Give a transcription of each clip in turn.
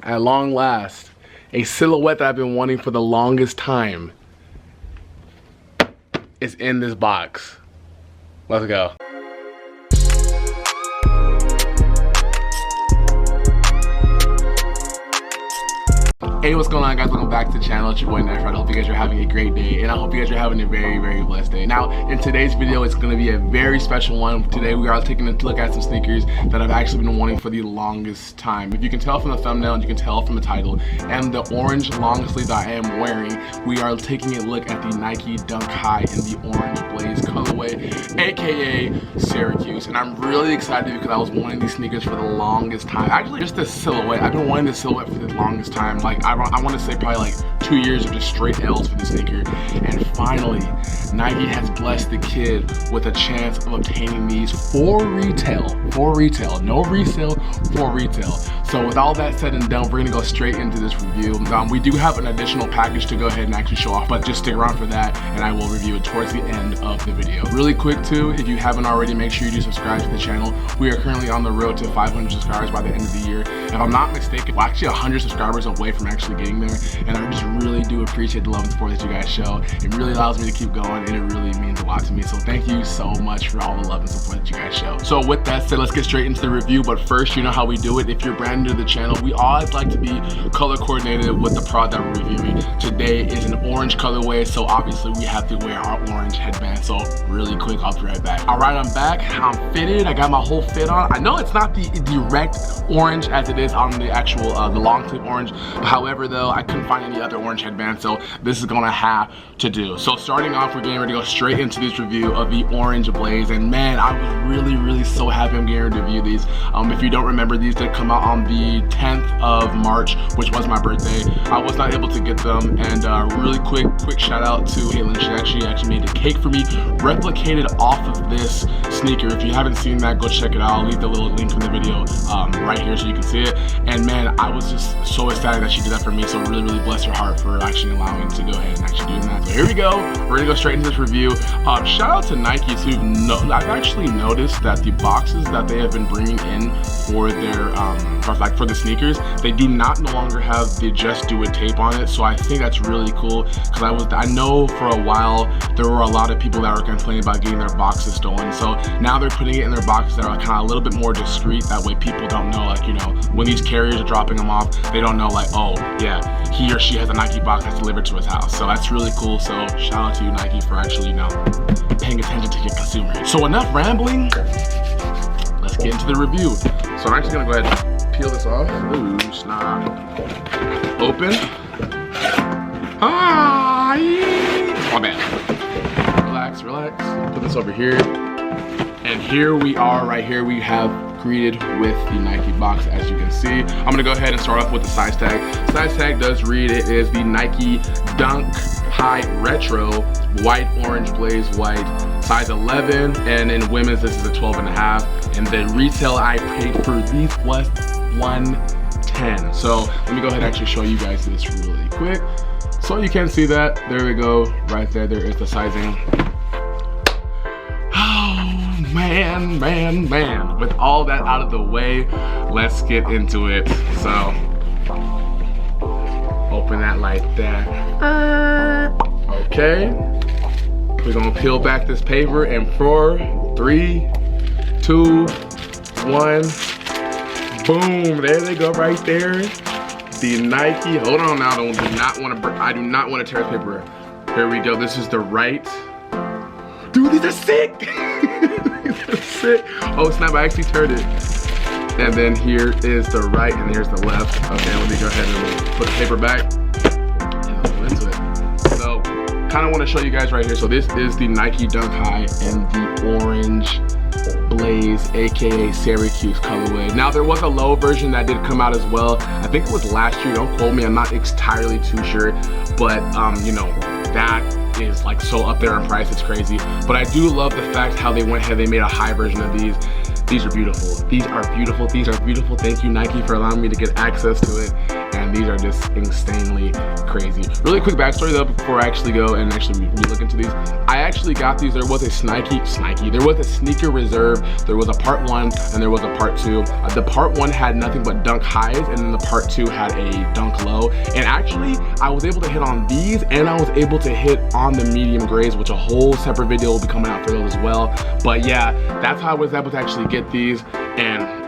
at long last, a silhouette that I've been wanting for the longest time is in this box. Let's go. Hey, what's going on, guys? Welcome back to the channel. It's your boy Knife. I hope you guys are having a great day, and I hope you guys are having a very, very blessed day. Now, in today's video, it's going to be a very special one. Today, we are taking a look at some sneakers that I've actually been wanting for the longest time. If you can tell from the thumbnail, and you can tell from the title, and the orange long sleeve that I am wearing, we are taking a look at the Nike Dunk High in the orange blaze colorway, aka Syracuse. And I'm really excited because I was wanting these sneakers for the longest time. Actually, just the silhouette. I've been wanting this silhouette for the longest time. Like, I want to say probably like 2 years of just straight L's for the sneaker, and finally Nike has blessed the kid with a chance of obtaining these for retail, no resale, for retail. So with all that said and done, we're gonna go straight into this review. We do have an additional package to go ahead and actually show off, but just stick around for that and I will review it towards the end of the video. Really quick too, if you haven't already, make sure you do subscribe to the channel. We are currently on the road to 500 subscribers by the end of the year. If I'm not mistaken, we're actually 100 subscribers away from actually getting there, and I just really do appreciate the love and support that you guys show. It really allows me to keep going, and it really means a lot to me. So thank you so much for all the love and support that you guys show. So with that said, let's get straight into the review. But first, you know how we do it. If you're brand new to the channel, we always like to be color coordinated with the product that we're reviewing. Today is an orange colorway, so obviously we have to wear our orange headband. So really quick, I'll be right back. All right, I'm back. I'm fitted. I got my whole fit on. I know it's not the direct orange as it is on the actual the long sleeve orange. However, though, I couldn't find any other orange headband, so this is gonna have to do. So starting off, we're getting ready to go straight into this review of the orange blaze, and man, I was really so happy I'm getting ready to review these. If you don't remember, these did come out on the 10th of March, which was my birthday. I was not able to get them, and really quick shout out to Caitlin. She actually made a cake for me, replicated off of this sneaker. If you haven't seen that, go check it out. I'll leave the little link from the video right here so you can see it. And man, I was just so ecstatic that she did that for me, so really bless her heart for actually allowing me to go ahead and actually doing that. So here we go, we're gonna go straight into this review. Shout out to Nike. So I've actually noticed that the boxes that they have been bringing in for their for the sneakers, they do no longer have the Just Do It tape on it. So I think that's really cool, because I know for a while there were a lot of people that were complaining about getting their boxes stolen. So now they're putting it in their boxes that are kind of a little bit more discreet. That way people don't know, like, you know, when these carriers are dropping them off, they don't know, like, oh yeah, he or she has a Nike box that's delivered to his house. So that's really cool. So shout out to you, Nike, for actually, you know, paying attention to your consumers. So enough rambling, let's get into the review. So I'm actually gonna go ahead and peel this off. Ooh, snap. Open. Ah, yeah. Oh man. Relax. Put this over here. And here we are, right here we have greeted with the Nike box, as you can see. I'm gonna go ahead and start off with the size tag. Size tag does read, it is the Nike Dunk High Retro, white, orange blaze white, size 11, and in women's this is a 12.5, and the retail I paid for these was $110. So let me go ahead and actually show you guys this really quick. So you can see that, there we go, right there is the sizing. Man, with all that out of the way, let's get into it. So open that like that. Okay, we're gonna peel back this paper, and 4, 3, 2, 1, boom, there they go right there. The Nike, hold on now, I do not want to tear this paper. Here we go, this is the right. Dude, these are sick. These are sick. Oh snap, I actually turned it. And then here is the right and here's the left. Okay, let me go ahead and put the paper back and let's go into it. So kind of want to show you guys right here. So this is the Nike Dunk High and the orange blaze, aka Syracuse colorway. Now there was a low version that did come out as well. I think it was last year, don't quote me, I'm not entirely too sure, but you know, that is like so up there in price, it's crazy. But I do love the fact how they went ahead, they made a high version of these. These are beautiful. These are beautiful. These are beautiful. Thank you, Nike, for allowing me to get access to it. And man, these are just insanely crazy. Really quick backstory though before I actually go and actually look into these. I actually got these. There was a there was a sneaker reserve. There was a part 1 and there was a part 2. The part 1 had nothing but dunk highs, and then the part 2 had a dunk low. And actually I was able to hit on these, and I was able to hit on the medium grays, which a whole separate video will be coming out for those as well. But yeah, that's how I was able to actually get these, and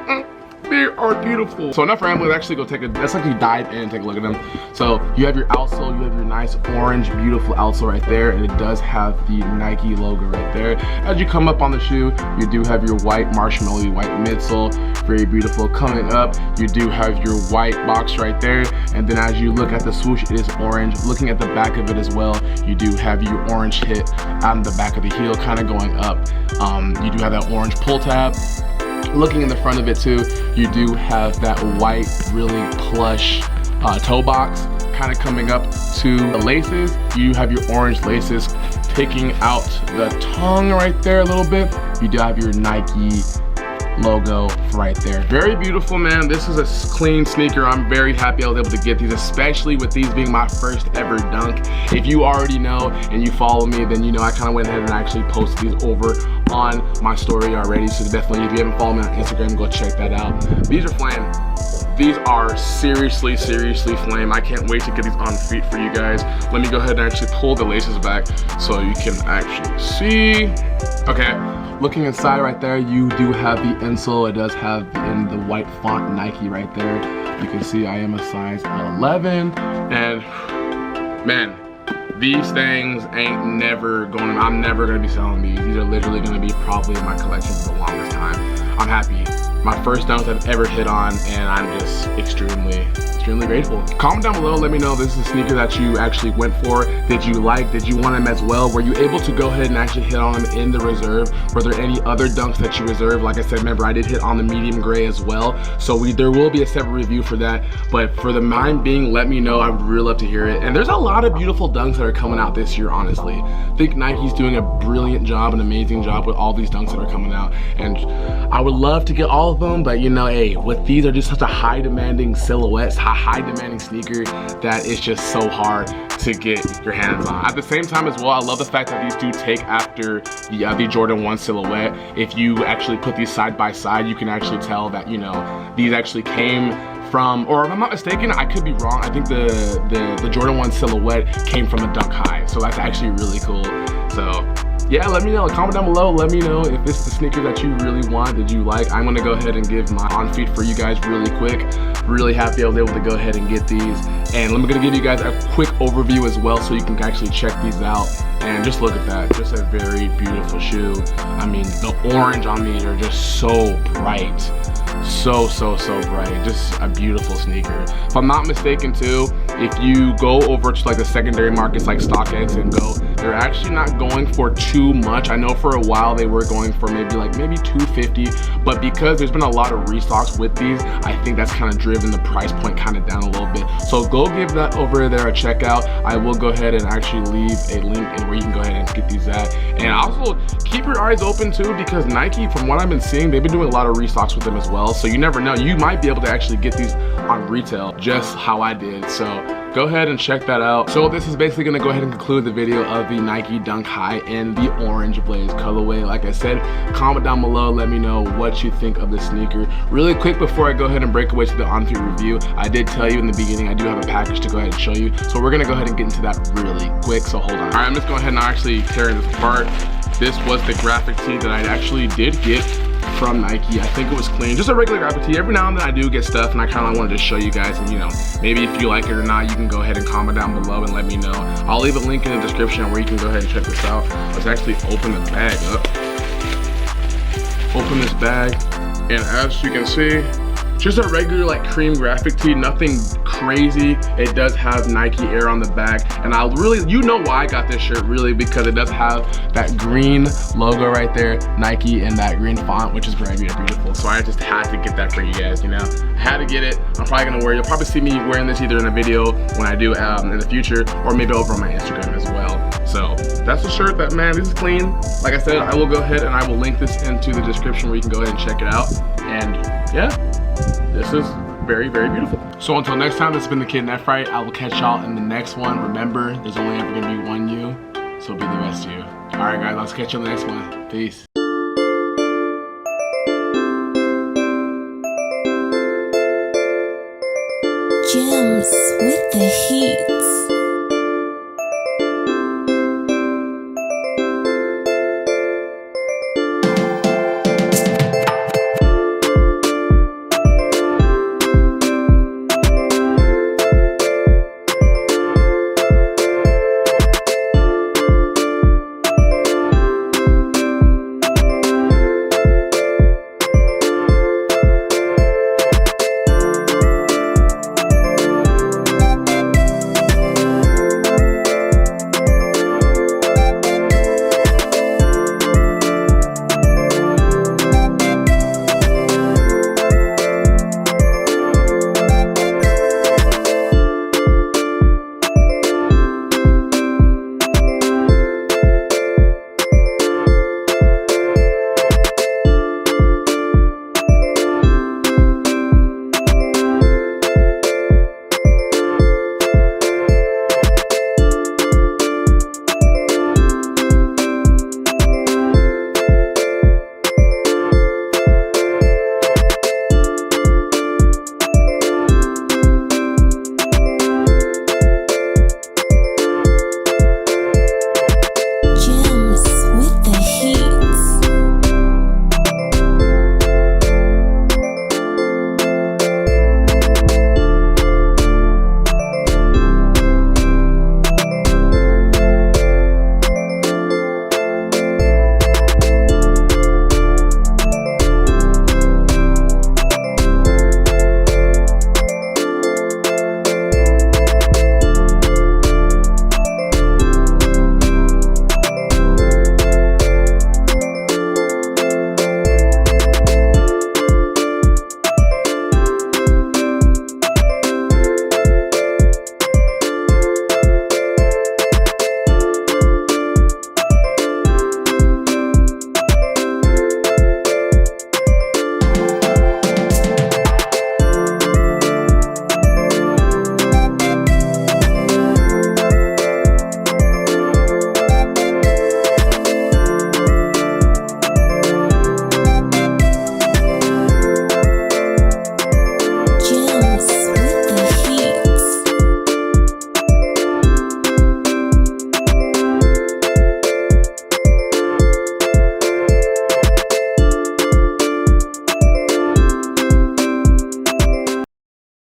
they are beautiful. So enough rambling, let's actually go let's actually dive in and take a look at them. So you have your outsole, you have your nice orange, beautiful outsole right there, and it does have the Nike logo right there. As you come up on the shoe, you do have your white marshmallowy white midsole, very beautiful. Coming up, you do have your white box right there, and then as you look at the swoosh, it is orange. Looking at the back of it as well, you do have your orange hit on the back of the heel, kind of going up. You do have that orange pull tab. Looking in the front of it too, you do have that white, really plush toe box kind of coming up to the laces. You have your orange laces picking out the tongue right there a little bit. You do have your Nike logo right there. Very beautiful, man. This is a clean sneaker. I'm very happy I was able to get these, especially with these being my first ever dunk. If you already know and you follow me, then you know I kind of went ahead and actually posted these over on my story already. So definitely, if you haven't followed me on Instagram, go check that out. These are flame. These are seriously flame. I can't wait to get these on feet for you guys. Let me go ahead and actually pull the laces back so you can actually see. Okay. Looking inside right there, you do have the insole. It does have in the white font Nike right there. You can see I am a size 11, and man, these things ain't never going. I'm never gonna be selling these. These are literally gonna be probably in my collection for the longest time. I'm happy. My first dunks I've ever hit on, and I'm just extremely grateful. Comment down below, let me know if this is a sneaker that you actually went for. Did you like? Did you want them as well? Were you able to go ahead and actually hit on them in the reserve? Were there any other dunks that you reserved? Like I said, remember I did hit on the medium gray as well, so there will be a separate review for that. But for the mine being, let me know. I would really love to hear it. And there's a lot of beautiful dunks that are coming out this year, honestly. I think Nike's doing a brilliant job, an amazing job with all these dunks that are coming out, and I would love to get all of them, but you know, hey, with these are just such a high demanding silhouettes, high demanding sneaker, that it's just so hard to get your hands on. At the same time as well, I love the fact that these do take after the Jordan 1 silhouette. If you actually put these side by side, you can actually tell that, you know, these actually came from, or if I'm not mistaken, I could be wrong, I think the Jordan 1 silhouette came from the Dunk High, so that's actually really cool. So yeah, let me know. Comment down below. Let me know if this is the sneaker that you really want, that you like. I'm gonna go ahead and give my on feet for you guys really quick. Really happy I was able to go ahead and get these. And I'm gonna give you guys a quick overview as well, so you can actually check these out. And just look at that, just a very beautiful shoe. I mean, the orange on these are just so bright. So bright. Just a beautiful sneaker. If I'm not mistaken too, if you go over to like the secondary markets like StockX and Go, they're actually not going for too much. I know for a while they were going for maybe $250, but because there's been a lot of restocks with these, I think that's kind of driven the price point kind of down a little bit. So go give that over there a check out. I will go ahead and actually leave a link in where you can go ahead and get these at. And also keep your eyes open too, because Nike, from what I've been seeing, they've been doing a lot of restocks with them as well. So you never know, you might be able to actually get these on retail, just how I did. So go ahead and check that out. So this is basically gonna go ahead and conclude the video of the Nike Dunk High in the orange blaze colorway. Like I said, comment down below, let me know what you think of this sneaker. Really quick before I go ahead and break away to the on-feet review, I did tell you in the beginning I do have a package to go ahead and show you. So we're gonna go ahead and get into that really quick, so hold on. All right, I'm just going ahead and actually tearing this apart. This was the graphic tee that I actually did get from Nike. I think it was clean, just a regular graphic tee. Every now and then I do get stuff, and I kind of wanted to show you guys, and you know, maybe if you like it or not, you can go ahead and comment down below and let me know. I'll leave a link in the description where you can go ahead and check this out. Let's actually open the bag up. Open this bag, and as you can see, just a regular like cream graphic tee, nothing crazy. It does have Nike Air on the back, and I really, you know why I got this shirt, really, because it does have that green logo right there, Nike, and that green font, which is very beautiful. So I just had to get that for you guys, you know. I had to get it. I'm probably gonna wear it. You'll probably see me wearing this either in a video when I do in the future, or maybe over on my Instagram as well. So that's the shirt. That, man, this is clean. Like I said, I will go ahead and I will link this into the description where you can go ahead and check it out. And yeah, this is very, very beautiful. So until next time, this has been the Kid Nephrite. I will catch y'all in the next one. Remember, there's only ever gonna be one you, so be the best you. All right, guys, I'll catch you in the next one. Peace. Gems with the heat.